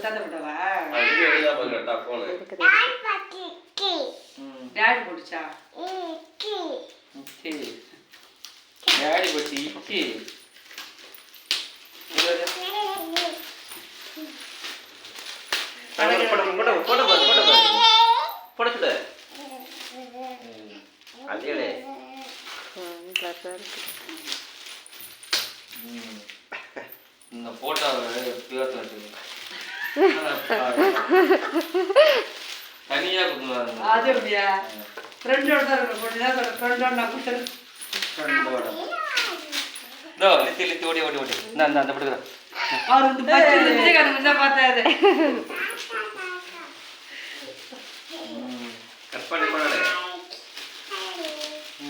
தாத்தா போட்டவா அது வெளியில போய் கட்டா போனே டாடி போட்டுச்சா சரி டாடி பட்டி இச்சி போட அதே இந்த போட்டோவை பியூர் தனியா கொடுத்துருவாங்க அது எப்படியா ஃப்ரெண்டோட தான் இருக்க போட்டுதான் சொல்றேன் ஃப்ரெண்டோட நான் கூட்டல் ஃப்ரெண்டோட இதோ லித்தி ஓடி இந்த படுக்கிறேன் அவர் வந்து பச்சை விஜயகாந்த் தான் பார்த்தாரு